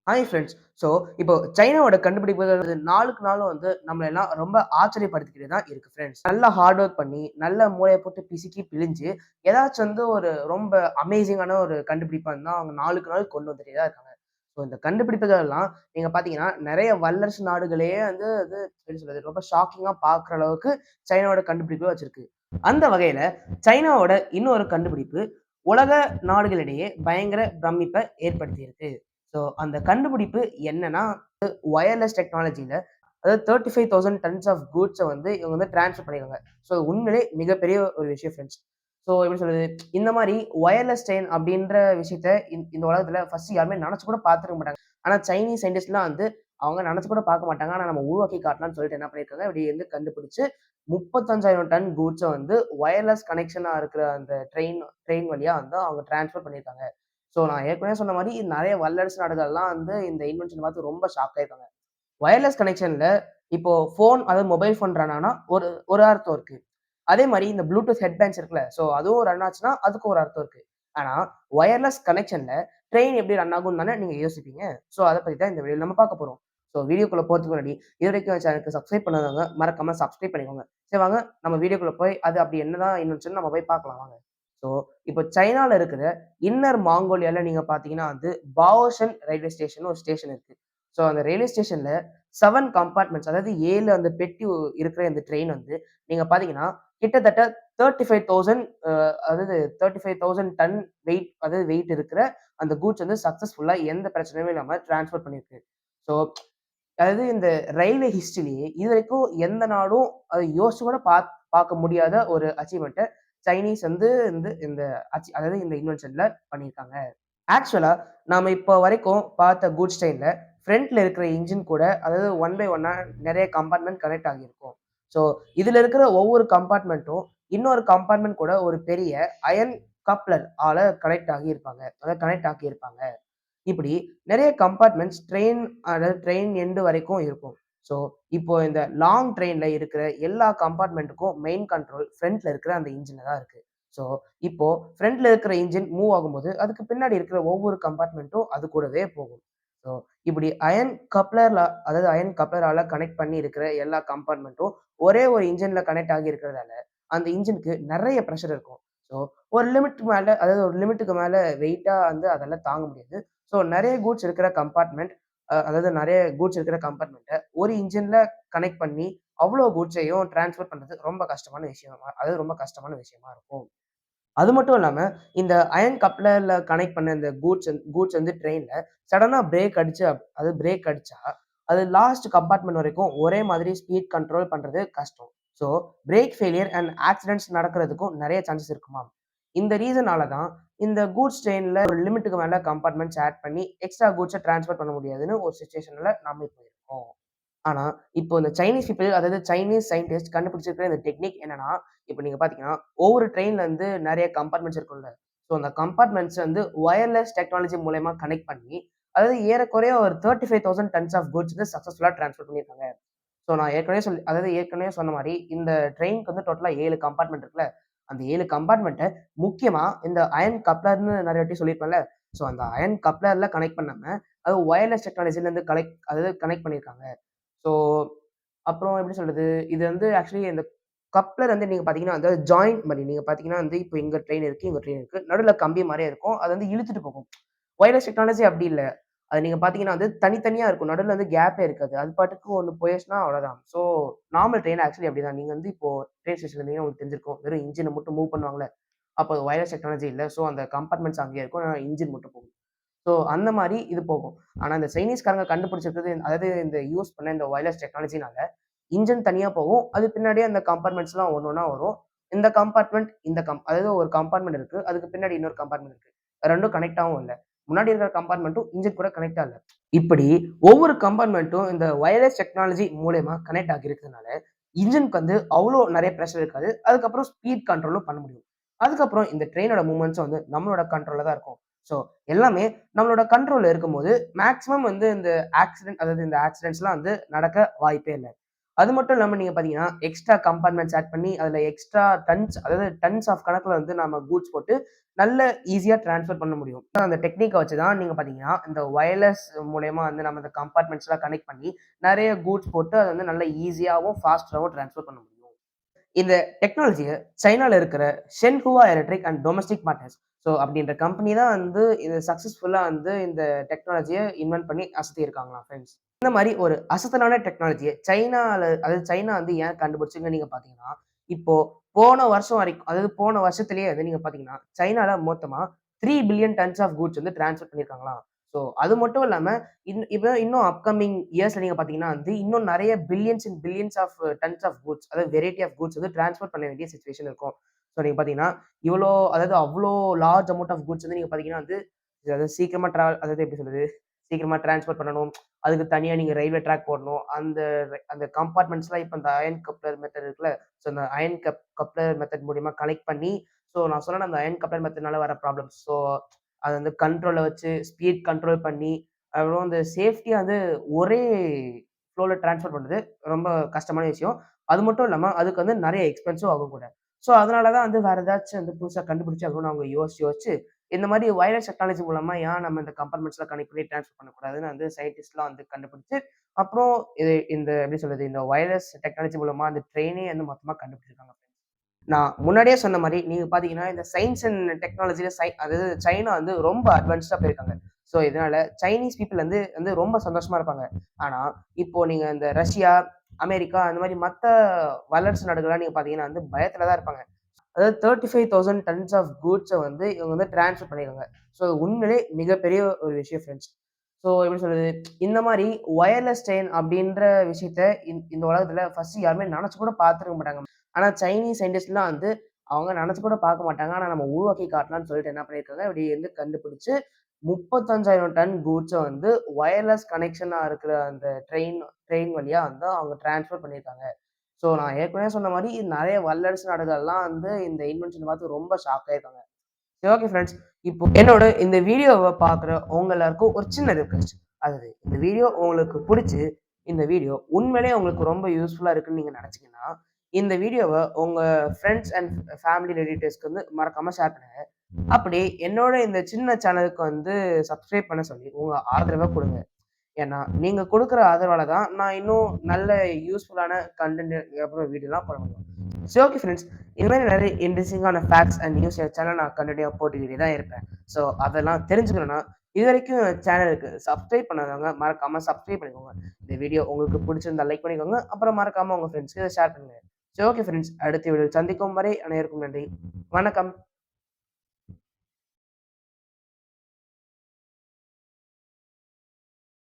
Hi friends. So இப்போ சைனாவோட கண்டுபிடிப்புகள் நாளுக்கு நாளும் நம்மள எல்லாம் ரொம்ப ஆச்சரியப்படுத்திக்கிட்டே தான் இருக்கு ஃப்ரெண்ட்ஸ். நல்லா ஹார்ட் ஒர்க் பண்ணி, நல்ல மூளைய போட்டு பிசுக்கி பிழிஞ்சு, ஏதாச்சும் ஒரு ரொம்ப அமேசிங்கான ஒரு கண்டுபிடிப்பா இருந்தா அவங்க நாளுக்கு நாள் கொண்டு வந்துட்டே தான் இருக்காங்க. ஸோ இந்த கண்டுபிடிப்புகள் எல்லாம் நீங்க பார்த்தீங்கன்னா, நெறைய வல்லரசு நாடுகளையே அது எப்படி சொல்றது? ரொம்ப ஷாக்கிங்கா பார்க்குற அளவுக்கு சைனாவோட கண்டுபிடிப்பு வச்சிருக்கு. அந்த வகையில சைனாவோட இன்னொரு கண்டுபிடிப்பு உலக நாடுகளிடையே பயங்கர பிரமிப்ப ஏற்படுத்தியிருக்கு. ஸோ அந்த கண்டுபிடிப்பு என்னன்னா, வயர்லெஸ் டெக்னாலஜில அதாவது 35,000 டன்ஸ் ஆஃப் கூட்ஸ இவங்க டிரான்ஸ்ஃபர் பண்ணியிருக்காங்க. ஸோ உண்மையிலே மிகப்பெரிய ஒரு விஷயம் ஃப்ரெண்ட்ஸ். ஸோ எப்படி சொல்றது? இந்த மாரி வயர்லெஸ் ட்ரெயின் அப்படின்ற விஷயத்த இந்த உலகத்துல ஃபர்ஸ்ட் யாருமே நெனச்சு கூட பார்த்துருக்க மாட்டாங்க. ஆனா சைனீஸ் சயின்டிஸ்ட்லாம் அவங்க நெனச்சு கூட பார்க்க மாட்டாங்க. ஆனா நம்ம உருவாக்கி காட்டலாம்னு சொல்லிட்டு என்ன பண்ணியிருக்காங்க, இப்படி கண்டுபிடிச்சு 35,000 டன் கூட்ஸ வயர்லெஸ் கனெக்ஷனா இருக்கிற அந்த ட்ரெயின் ட்ரெயின் வழியா அவங்க டிரான்ஸ்ஃபர் பண்ணியிருக்காங்க. ஸோ நான் ஏற்கனவே சொன்ன மாரி நெறைய வல்லரசு நாடுகள்லாம் இந்த இன்வென்ஷன் பார்த்து ரொம்ப ஷாக் ஆயிருக்காங்க. வயர்லெஸ் கனெக்ஷன்ல இப்போ ஃபோன் அதாவது மொபைல் ஃபோன் ரன் ஆனா ஒரு ஒரு அர்த்தம் இருக்கு. அதே மாரி இந்த ப்ளூடூத் ஹெட்பேண்ட்ஸ் இருக்குல்ல, ஸோ அதுவும் ரன் ஆச்சுன்னா அதுக்கு ஒரு அர்த்தம் இருக்கு. ஆனா வயர்லெஸ் கனெக்ஷன்ல ட்ரெயின் எப்படி ரன் ஆகும்னு தானே நீங்க யோசிப்பீங்க. ஸோ அத பத்தி தான் இந்த வீடியோல நம்ம பார்க்க போறோம். ஸோ வீடியோக்குள்ள போறதுக்கு முன்னாடி இதுவரைக்கும் என் சேனலுக்கு சப்ஸ்கிரைப் பண்ணாதவங்க மறக்காம சப்ஸ்கிரைப் பண்ணிக்கோங்க. சரி வாங்க நம்ம வீடியோக்குள்ள போய் அது அப்படி என்னதான் இன்வென்ஷன் நம்ம போய் பார்க்கலாம் வாங்க. ஸோ இப்போ சைனால இருக்கிற இன்னர் மாங்கோலியால நீங்க பார்த்தீங்கன்னா பாவோஷன் ரயில்வே ஸ்டேஷன் ஒரு ஸ்டேஷன் இருக்கு. ஸோ அந்த ரயில்வே ஸ்டேஷன்ல 7 கம்பார்ட்மெண்ட்ஸ் அதாவது 7 அந்த பெட்டி இருக்கிற இந்த ட்ரெயின் நீங்க பார்த்தீங்கன்னா, கிட்டத்தட்ட 35,000 அதாவது 35,000 டன் வெயிட் அதாவது வெயிட் இருக்கிற அந்த கூட்ஸ் சக்சஸ்ஃபுல்லா எந்த பிரச்சனையுமே இல்லாம டிரான்ஸ்போர்ட் பண்ணியிருக்கு. ஸோ அதாவது இந்த ரயில்வே ஹிஸ்டரியிலேயே இதுவரைக்கும் எந்த நாடும் அத யோசிச்சு கூட பார்க்க முடியாத ஒரு அச்சீவ்மென்ட்ட சைனீஸ் இந்த அதாவது இந்த இன்வென்ஷன்ல பண்ணியிருக்காங்க. ஆக்சுவலா நாம இப்போ வரைக்கும் பார்த்த கூட்ஸ் ட்ரெயின்ல ஃப்ரண்ட்ல இருக்கிற இன்ஜின் கூட அதாவது ஒன் பை ஒன்னா நெறைய கம்பார்ட்மெண்ட் கனெக்ட் ஆகியிருக்கும். ஸோ இதுல இருக்கிற ஒவ்வொரு கம்பார்ட்மெண்ட்டும் இன்னொரு கம்பார்ட்மெண்ட் கூட ஒரு பெரிய அயர்ன் கப்ளர் ஆல கனெக்ட் ஆகியிருப்பாங்க. அதாவது கனெக்ட் ஆக்கியிருப்பாங்க. இப்படி நெறைய கம்பார்ட்மெண்ட்ஸ் அதாவது ட்ரெயின் எண்ட் வரைக்கும் இருக்கும். ஸோ இப்போ இந்த லாங் ட்ரெயின்ல இருக்கிற எல்லா கம்பார்ட்மெண்ட்டுக்கும் மெயின் கண்ட்ரோல் ஃப்ரண்ட்ல இருக்கிற அந்த இன்ஜின்ல தான் இருக்கு. ஸோ இப்போ ஃப்ரண்ட்ல இருக்கிற இன்ஜின் மூவ் ஆகும்போது, அதுக்கு பின்னாடி இருக்கிற ஒவ்வொரு கம்பார்ட்மெண்ட்டும் அது கூடவே போகும். ஸோ இப்படி அயர்ன் கப்ளரால கனெக்ட் பண்ணி இருக்கிற எல்லா கம்பார்ட்மெண்ட்டும் ஒரே ஒரு இன்ஜின்ல கனெக்ட் ஆகி இருக்கிறதால, அந்த இன்ஜின்க்கு நெறைய பிரஷர் இருக்கும். ஸோ ஒரு லிமிட்க்கு மேல அதாவது ஒரு லிமிட்டுக்கு மேல வெயிட்டா அதால தாங்க முடியாது. ஸோ நெறைய கூட்ஸ் இருக்கிற கம்பார்ட்மெண்ட் அதாவது நெறைய கூட்ஸ் இருக்கிற கம்பார்ட்மெண்ட்ட ஒரு இன்ஜின்ல கனெக்ட் பண்ணி, அவ்ளோ கூட்ஸையும் டிரான்ஸ்போர்ட் பண்றது ரொம்ப கஷ்டமான விஷயமா அதாவது ரொம்ப கஷ்டமான விஷயமா இருக்கும். அது மட்டும் இல்லாம, இந்த அயர்ன் கப்ளர்ல கனெக்ட் பண்ண இந்த கூட்ஸ் ட்ரெயின்ல சடனா பிரேக் அடிச்சா, அது லாஸ்ட் கம்பார்ட்மெண்ட் வரைக்கும் ஒரே மாதிரி ஸ்பீட் கண்ட்ரோல் பண்றது கஷ்டம். So brake failure and accidents நடக்கிறதுக்கும் நெறைய சான்சஸ் இருக்குமாம். இந்த ரீசனால தான் இந்த கூட்ஸ் ட்ரெயின்ல ஒரு லிமிட்டுக்கு மேல கம்பார்ட்மெண்ட்ஸ் ஆட் பண்ணி எக்ஸ்ட்ரா கூட்ஸ டிரான்ஸ்போர்ட் பண்ண முடியாதுன்னு ஒரு சிச்சுவேஷன்ல நாம இப்போ இருக்கோம். ஆனா, இப்போ இந்த சைனீஸ் பீப்பிள் அதாவது சைனீஸ் சயின்டிஸ்ட் கண்டுபிடிச்சிருக்கிற இந்த டெக்னிக் என்னன்னா, இப்ப நீங்க பார்த்தீங்கன்னா, ஒவ்வொரு ட்ரெயின்ல நெறைய கம்பார்ட்மெண்ட்ஸ் இருக்கும்ல. ஸோ அந்த கம்பார்ட்மெண்ட்ஸ் வயர்லெஸ் டெக்னாலஜி மூலியமா கனெக்ட் பண்ணி, அதாவது ஏறக்குறைய ஒரு 35,000 டன்ஸ் ஆஃப் கூட்ஸ் சக்சஸ்ஃபுல்லா டிரான்ஸ்போர்ட் பண்ணியிருக்காங்க. ஸோ நான் ஏற்கனவே சொன்ன மாரி இந்த ட்ரெயின்க்கு டோட்டலா 7 கம்பார்ட்மெண்ட் இருக்குல்ல. அந்த 7 கம்பார்ட்மெண்ட்ட முக்கியமா இந்த அயர்ன் கப்ளர்ன்னு நெறைய வாட்டி சொல்லியிருப்பேன்ல. ஸோ அந்த அயர்ன் கப்ளர்ல கனெக்ட் பண்ணாம, அது வயர்லெஸ் டெக்னாலஜில கனெக்ட் பண்ணியிருக்காங்க. ஸோ, அப்புறம் எப்படி சொல்றது? இது ஆக்சுவலி இந்த கப்ளர் நீங்க பார்த்தீங்கன்னா, அந்த ஜாயிண்ட் மாரி. நீங்க பார்த்தீங்கன்னா இப்போ இங்க ட்ரெயின் இருக்கு, இங்க ட்ரெயின் இருக்கு. நடுவுல கம்பி மாரியே இருக்கும். அது இழுத்துட்டு போகும். வயர்லெஸ் டெக்னாலஜி அப்படி இல்ல. அது நீங்க பார்த்தீங்கன்னா தனித்தனியா இருக்கும். நடுவுல கேப்பே இருக்காது. அது பாட்டுக்கு ஒண்ணு போயிருச்சுன்னா அவ்வளோதான். ஸோ, நார்மல் ட்ரெயின் ஆக்சுவலி அப்படிதான். நீங்க இப்போ ட்ரெயின் ஸ்டேஷன்ல இருந்தீங்கன்னா உங்களுக்கு தெரிஞ்சிருக்கும். வெறும் இன்ஜின மட்டும் மூவ் பண்ணுவாங்கல்ல. அப்போ அது வயர்லெஸ் டெக்னாலஜி இல்ல. ஸோ, அந்த கம்பார்ட்மெண்ட்ஸ் அங்கேயே இருக்கும். இன்ஜின் மட்டும் போகும். ஸோ அந்த மாரி இது போகும். ஆனா இந்த சைனீஸ்காரங்க கண்டுபிடிச்சிருக்கிறது அதாவது இந்த யூஸ் பண்ண இந்த வயர்லெஸ் டெக்னாலஜினால, இன்ஜின் தனியா போகும். அது பின்னாடியே அந்த கம்பார்ட்மெண்ட்ஸ்லாம் ஒண்ணு ஒண்ணா வரும். இந்த கம்பார்ட்மெண்ட் இந்த அதாவது ஒரு கம்பார்ட்மெண்ட் இருக்கு. அதுக்கு பின்னாடி இன்னொரு கம்பார்ட்மெண்ட் இருக்கு. 2ம் கனெக்ட் ஆவும் இல்ல. முன்னாடி இருக்கிற கம்பார்ட்மெண்ட்டும் இன்ஜின் கூட கனெக்ட் ஆகல. இப்படி ஒவ்வொரு கம்பார்ட்மெண்ட்டும் இந்த வயர்லெஸ் டெக்னாலஜி மூலியமா கனெக்ட் ஆகியிருக்கிறதுனால, இன்ஜின்க்கு அவ்ளோ நெறைய பிரஷர் இருக்காது. அதுக்கப்புறம் ஸ்பீட் கண்ட்ரோலும் பண்ண முடியும். அதுக்கப்புறம் இந்த ட்ரெயினோட மூவ்மெண்ட்ஸும் நம்மளோட கண்ட்ரோல்ல தான் இருக்கும். ஸோ எல்லாமே நம்மளோட கண்ட்ரோல்ல இருக்கும்போது, மேக்ஸிமம் இந்த ஆக்சிடென்ட்ஸ்லாம் நடக்க வாய்ப்பே இல்ல. அது மட்டும் இல்லாம நீங்க பார்த்தீங்கன்னா, எக்ஸ்ட்ரா கம்பார்ட்மெண்ட்ஸ் ஆட் பண்ணி, அதுல எக்ஸ்ட்ரா டன்ஸ் அதாவது டன்ஸ் ஆஃப் கணக்குல வந்து நம்ம கூட்ஸ் போட்டு, நல்ல ஈஸியா டிரான்ஸ்ஃபர் பண்ண முடியும். அந்த டெக்னிக்க வச்சு தான் நீங்க பார்த்தீங்கன்னா, இந்த வயர்லெஸ் மூலியமா வந்து நம்ம இந்த கம்பார்ட்மெண்ட்ஸ்லாம் கனெக்ட் பண்ணி, நெறைய கூட்ஸ் போட்டு அத வந்து நல்ல ஈஸியாவும், ஃபாஸ்ட்டாவும் டிரான்ஸ்ஃபர் பண்ண முடியும். இந்த டெக்னாலஜிய சைனால இருக்கிற Shenhua electric and domestic partners. So அப்படின்ற கம்பெனி தான் வந்து இது சக்சஸ்ஃபுல்லா வந்து இந்த டெக்னாலஜிய இன்வென்ட் பண்ணி அசத்தியிருக்காங்களாம் ஃபிரெண்ட்ஸ். இந்த மாரி ஒரு அசத்தலான டெக்னாலஜிய சைனால அதாவது சைனா வந்து ஏன் கண்டுபிடிச்சுங்கன்னு நீங்க பார்த்தீங்கன்னா, இப்போ போன வருஷம் வரைக்கும் அதாவது போன வருஷத்திலேயே வந்து நீங்க பார்த்தீங்கன்னா, சைனால மொத்தமா 3 பில்லியன் டன்ஸ் ஆஃப் கூட்ஸ் வந்து டிரான்ஸ்போர்ட் பண்ணியிருக்காங்களாம். ஸோ அது மட்டும் இல்லாம, இப்ப இன்னும் அப்கமிங் இயர்ஸ்ல நீங்க பார்த்தீங்கன்னா வந்து, இன்னும் நெறைய billions and billions of tons of goods அதாவது வெரைட்டி ஆஃப் கூட்ஸ் வந்து டிரான்ஸ்போர்ட் பண்ண வேண்டிய சிச்சுவேஷன் இருக்கும். ஸோ நீங்க பார்த்தீங்கன்னா, இவ்வளோ அதாவது அவ்ளோ லார்ஜ் அமௌண்ட் ஆஃப் கூட்ஸ் வந்து நீங்க பார்த்தீங்கன்னா வந்து, அதாவது சீக்கிரமா அதாவது எப்படி சொல்றது? சீக்கிரமா டிரான்ஸ்போர்ட் பண்ணணும். அதுக்கு தனியா நீங்க ரயில்வே ட்ராக் போடணும். அந்த கம்பார்ட்மெண்ட்ஸ்லாம் இப்ப இந்த அயர்ன் கப்ளர் மெத்தட் இருக்குல்ல. ஸோ அந்த அயர்ன் கப்ளர் மெத்தட் மூலியமா கனெக்ட் பண்ணி, ஸோ நான் சொன்னேன்ல அந்த அயர்ன் கப்ளர் மெத்தட்னால வர ப்ராப்ளம்ஸ். ஸோ அத வந்து கண்ட்ரோல்ல வச்சு ஸ்பீட் கண்ட்ரோல் பண்ணி, அப்புறம் அந்த சேஃப்டியா வந்து ஒரே ஃப்ளோல டிரான்ஸ்ஃபர் பண்றது ரொம்ப கஷ்டமான விஷயம். அது மட்டும் இல்லாம, அதுக்கு வந்து நெறைய எக்ஸ்பென்ஸும் ஆகும் கூட. ஸோ அதனால தான் வந்து வேற ஏதாச்சும் வந்து புதுசா கண்டுபிடிச்சு ஆகணும்னு அவங்க யோசிச்சு, இந்த மாரி வயர்லெஸ் டெக்னாலஜி மூலமா ஏன் நம்ம இந்த கம்பார்ட்மெண்ட்ஸ்லாம் கனெக்ட் பண்ணி டிரான்ஸ்ஃபர் பண்ணக்கூடாதுன்னு வந்து சயின்டிஸ்ட்லாம் வந்து கண்டுபிடிச்சு, அப்புறம் இந்த எப்படி சொல்றது? இந்த வயர்லெஸ் டெக்னாலஜி மூலமா அந்த ட்ரெயினே வந்து மொத்தமா கண்டுபிடிச்சிருக்காங்க. நான் முன்னாடியே சொன்ன மாரி, நீங்க பார்த்தீங்கன்னா, இந்த சயன்ஸ் அண்ட் டெக்னாலஜில அதாவது சைனா வந்து ரொம்ப அட்வான்ஸ்டா போயிருக்காங்க. ஸோ, இதனால சைனீஸ் பீப்பிள் வந்து வந்து ரொம்ப சந்தோஷமா இருப்பாங்க. ஆனா, இப்போ நீங்க இந்த ரஷ்யா, அமெரிக்கா அந்த மாரி மத்த வல்லரசு நாடுகள்லாம் நீங்க பார்த்தீங்கன்னா வந்து பயத்துல தான் இருப்பாங்க. அதாவது 35,000 டன்ஸ் ஆஃப் கூட்ஸ வந்து இவங்க வந்து டிரான்ஸ்ஃபர் பண்ணியிருக்காங்க. ஸோ, அது உண்மையிலே மிகப்பெரிய ஒரு விஷயம் ஃபிரெண்ட்ஸ். ஸோ, எப்படி சொல்றது? இந்த மாரி வயர்லெஸ் செயின் அப்படின்ற விஷயத்த இந்த உலகத்துல ஃபர்ஸ்ட் யாருமே நெனச்சு கூட பார்த்துருக்க மாட்டாங்க. ஆனா சைனீஸ் சயின்டிஸ்ட்லாம் வந்து அவங்க நெனச்சு கூட பார்க்க மாட்டாங்க. ஆனா நம்ம உருவாக்கி காட்டலாம்ன்னு சொல்லிட்டு என்ன பண்ணியிருக்காங்க, இப்படி வந்து கண்டுபிடிச்சு 35,000 டன் கூட்ஸ வந்து வயர்லெஸ் கனெக்ஷனா இருக்கிற அந்த ட்ரெயின் ட்ரெயின் வழியா வந்து அவங்க டிரான்ஸ்ஃபர் பண்ணியிருக்காங்க. ஸோ நான் ஏற்கனவே சொன்ன மாரி நெறைய வல்லரசு நாடுகள்லாம் வந்து இந்த இன்வென்ஷன பார்த்து ரொம்ப ஷாக் ஆயிருக்காங்க. சரி ஓகே ஃபிரெண்ட்ஸ். இப்போ என்னோட இந்த வீடியோவ பார்க்குற உங்க எல்லாருக்கும் ஒரு சின்ன ரிக்வெஸ்ட். அதாவது இந்த வீடியோ உங்களுக்கு புடிச்சு, இந்த வீடியோ உண்மையிலேயே உங்களுக்கு ரொம்ப யூஸ்ஃபுல்லா இருக்குன்னு நீங்க நெனச்சீங்கன்னா, இந்த வீடியோவ உங்க ஃபிரெண்ட்ஸ் அண்ட் ஃபேமிலி ரிலேட்டிவ்ஸ்க்கு வந்து மறக்காம ஷேர் பண்ணுங்க. அப்படி என்னோட இந்த சின்ன சேனலுக்கு வந்து சப்ஸ்கிரைப் பண்ண சொல்லி உங்க ஆதரவ குடுங்க. ஏன்னா, நீங்க குடுக்குற ஆதரவால தான் நான் இன்னும் நல்ல யூஸ்ஃபுல்லான கன்டென்ட் அப்புறம் வீடியோலாம் போட முடியும். So okay friends. இது மாரி நெறைய இன்ட்ரஸ்டிங்கான ஃபேக்ட்ஸ் அண்ட் நியூஸ் என் சேனல்ல நான் கன்டினியூவா போட்டுக்கிட்டே தான் இருப்பேன். ஸோ அதெல்லாம் தெரிஞ்சுக்கணும்னா, இதுவரைக்கும் என் சேனலுக்கு சப்ஸ்கிரைப் பண்ணாதவங்க மறக்காம சப்ஸ்கிரைப் பண்ணிக்கோங்க. இந்த வீடியோ உங்களுக்கு பிடிச்சிருந்தா லைக் பண்ணிக்கோங்க. அப்புறம் மறக்காம உங்க ஃப்ரெண்ட்ஸ்க்கு இத ஷேர் பண்ணுங்க. So okay friends. அடுத்த வீடியோவில் சந்திக்கும் வரை அனைவருக்கும் நன்றி. வணக்கம்.